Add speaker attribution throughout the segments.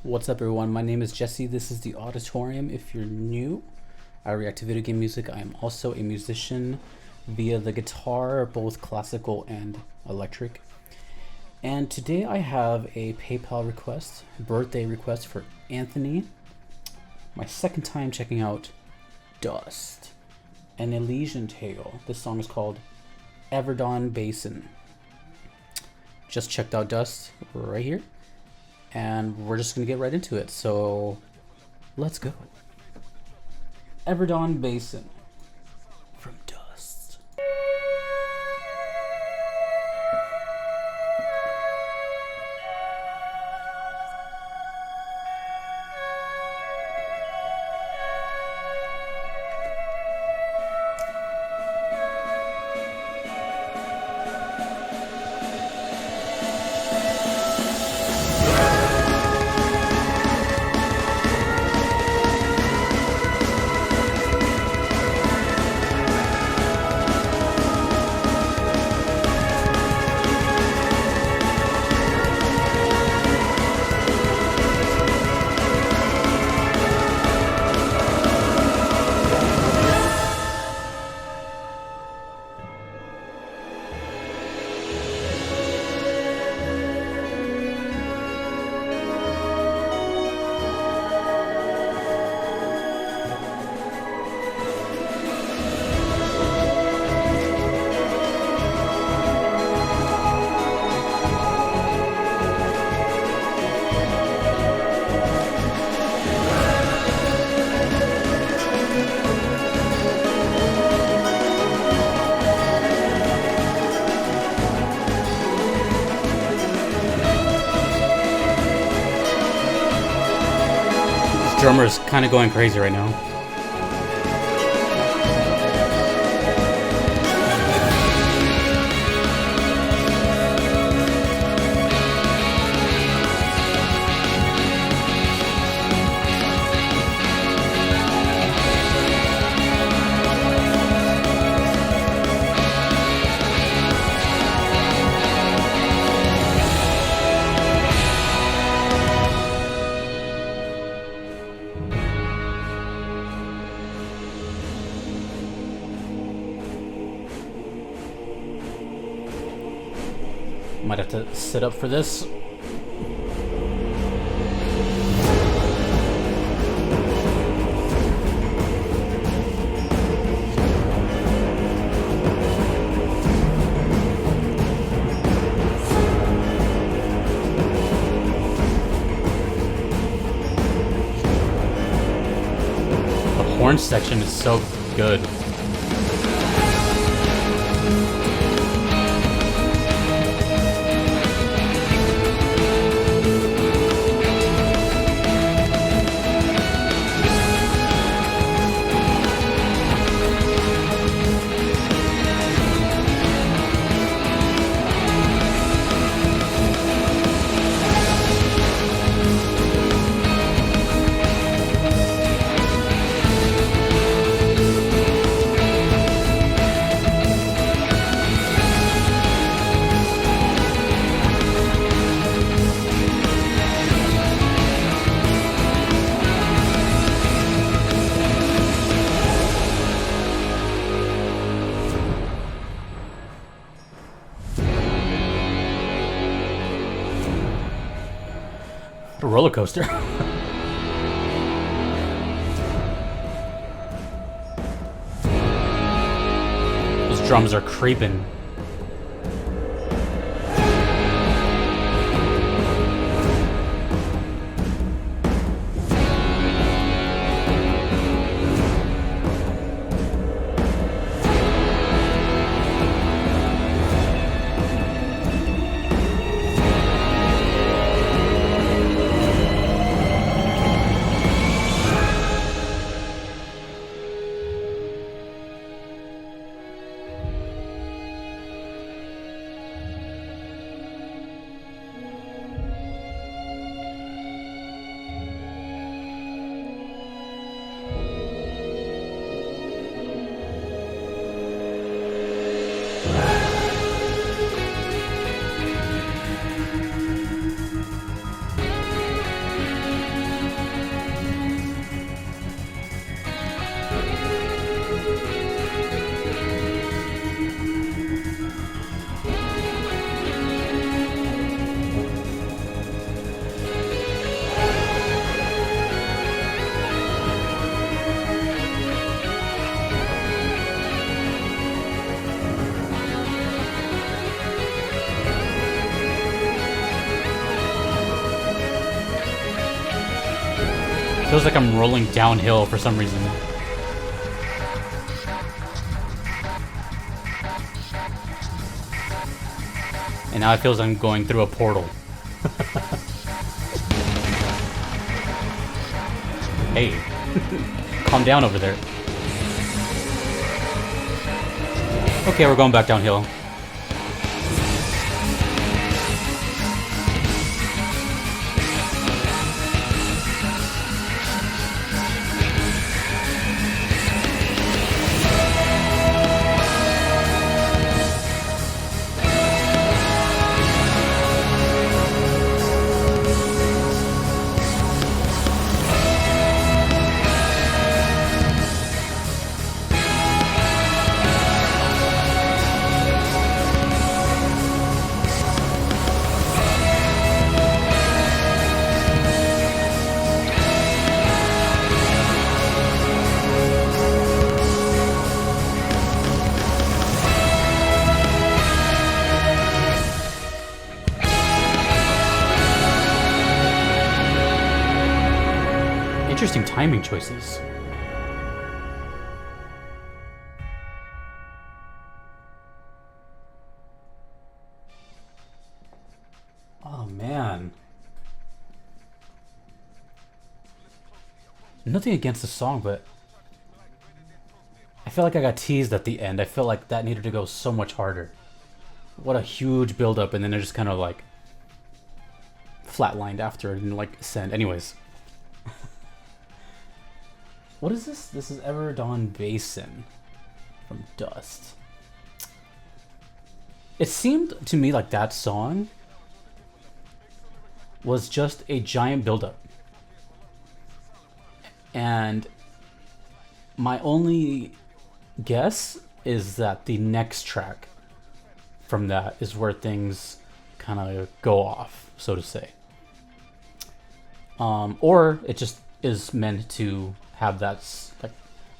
Speaker 1: What's up, everyone? My name is Jesse. This is the Auditorium. If you're new, I react to video game music. I am also a musician via the guitar, both classical and electric. And today I have a PayPal request, birthday request for Anthony. My second time checking out Dust, an Elysian tale. This song is called Everdawn Basin. Just checked out Dust right here. And we're just gonna get right into it. So let's go. Everdawn Basin from Dust. Drummer is kind of going crazy right now. Might have to sit up for this. The horn section is so good. What a roller coaster. Those drums are creeping. Feels like I'm rolling downhill for some reason. And now it feels I'm going through a portal. Hey, calm down over there. Okay, we're going back downhill. Interesting timing choices. Oh man. Nothing against the song, but I feel like I got teased at the end. I feel like that needed to go so much harder. What a huge build-up, and then it just kind of like flatlined after and like ascend. Anyways. What is this? This is Everdawn Basin from Dust. It seemed to me like that song was just a giant buildup. And my only guess is that the next track from that is where things kind of go off, so to say. Or it just is meant to have that like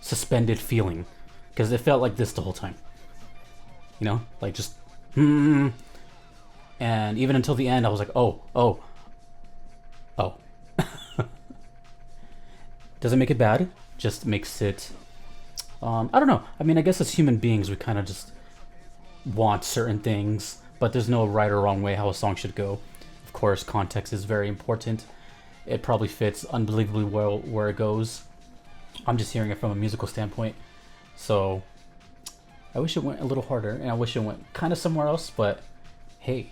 Speaker 1: suspended feeling, because it felt like this the whole time, you know, like just and even until the end I was like, oh doesn't make it bad, just makes it I don't know, I mean, I guess as human beings we kind of just want certain things, but there's no right or wrong way how a song should go. Of course, context is very important. It probably fits unbelievably well where it goes. I'm just hearing it from a musical standpoint, so I wish it went a little harder, and I wish it went kind of somewhere else, but hey,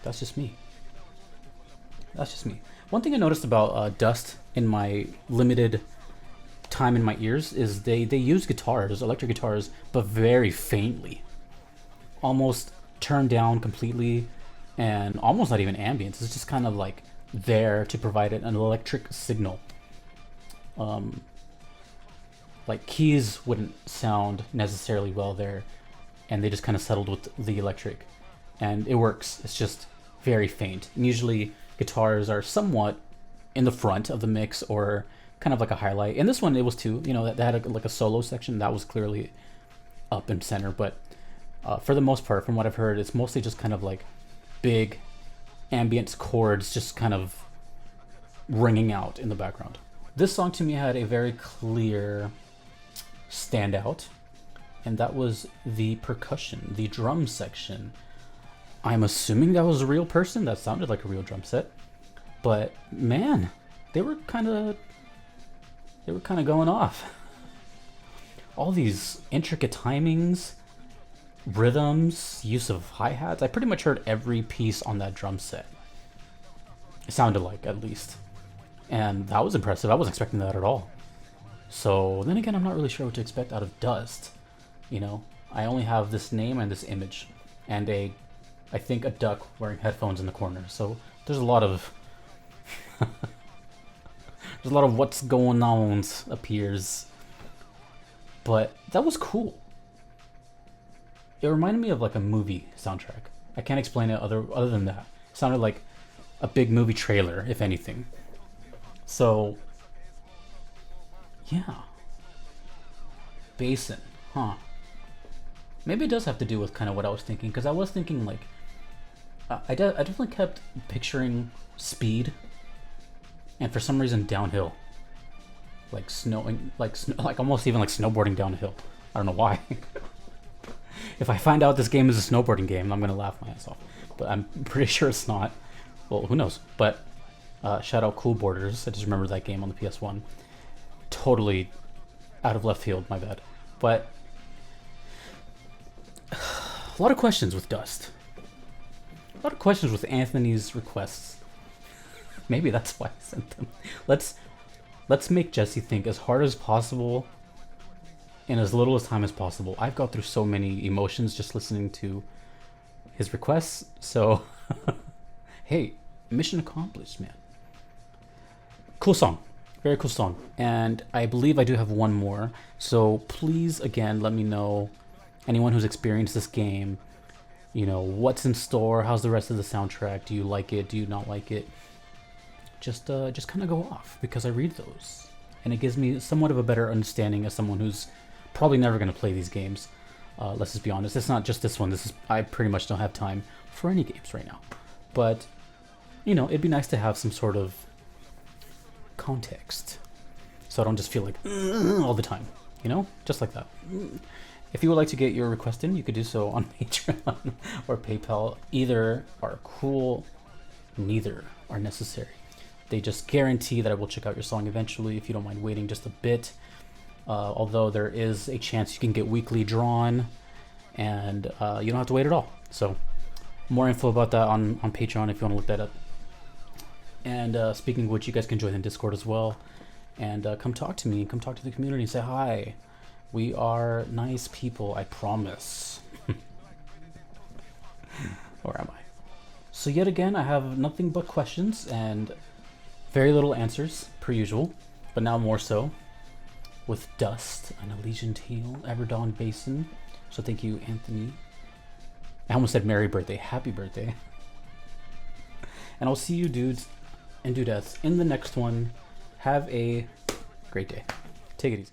Speaker 1: that's just me. That's just me. One thing I noticed about Dust in my limited time in my ears is they use guitars, electric guitars, but very faintly. Almost turned down completely, and almost not even ambience. It's just kind of like there to provide an electric signal. Like keys wouldn't sound necessarily well there, and they just kind of settled with the electric, and it works. It's just very faint, and usually guitars are somewhat in the front of the mix or kind of like a highlight. In this one it was too, you know, that had like a solo section that was clearly up and center, but for the most part, from what I've heard, it's mostly just kind of like big ambient chords just kind of ringing out in the background. This song to me had a very clear standout, and that was the percussion, the drum section. I'm assuming that was a real person. That sounded like a real drum set, but man, they were kind of going off. All these intricate timings, rhythms, use of hi-hats. I pretty much heard every piece on that drum set. It sounded like, at least. And that was impressive. I wasn't expecting that at all. So then again, I'm not really sure what to expect out of Dust. You know, I only have this name and this image, and I think a duck wearing headphones in the corner. So there's a lot of there's a lot of what's going on appears. But that was cool. It reminded me of like a movie soundtrack. I can't explain it other than that. It sounded like a big movie trailer, if anything. So, yeah. Basin, huh? Maybe it does have to do with kind of what I was thinking, because I was thinking like, I definitely kept picturing speed and for some reason downhill, like snowing, like almost even like snowboarding downhill. I don't know why. If I find out this game is a snowboarding game, I'm gonna laugh my ass off. But I'm pretty sure it's not. Well, who knows? But shout out Cool Borders. I just remember that game on the PS1. Totally out of left field, my bad. But a lot of questions with Dust. A lot of questions with Anthony's requests. Maybe that's why I sent them. Let's make Jesse think as hard as possible in as little as time as possible. I've got through so many emotions just listening to his requests. So, hey, mission accomplished, man. Cool song. Very cool song. And I believe I do have one more. So please, again, let me know, anyone who's experienced this game, you know, what's in store, how's the rest of the soundtrack, do you like it, do you not like it? Just kind of go off, because I read those. And it gives me somewhat of a better understanding as someone who's probably never going to play these games. Let's just be honest. It's not just this one. I pretty much don't have time for any games right now. But, you know, it'd be nice to have some sort of context, so I don't just feel like all the time, you know, just like that. If you would like to get your request in, you could do so on Patreon or PayPal. Either are cool, neither are necessary. They just guarantee that I will check out your song eventually if you don't mind waiting just a bit. Although there is a chance you can get weekly drawn, and you don't have to wait at all. So more info about that on Patreon if you want to look that up. And speaking of which, you guys can join the Discord as well, and come talk to me, come talk to the community, say hi. We are nice people, I promise. Or am I? So yet again, I have nothing but questions and very little answers, per usual, but now more so, with Dust, an Elysian Tale, Everdawn Basin. So thank you, Anthony. I almost said merry birthday, happy birthday. And I'll see you dudes and dudettes in the next one. Have a great day. Take it easy.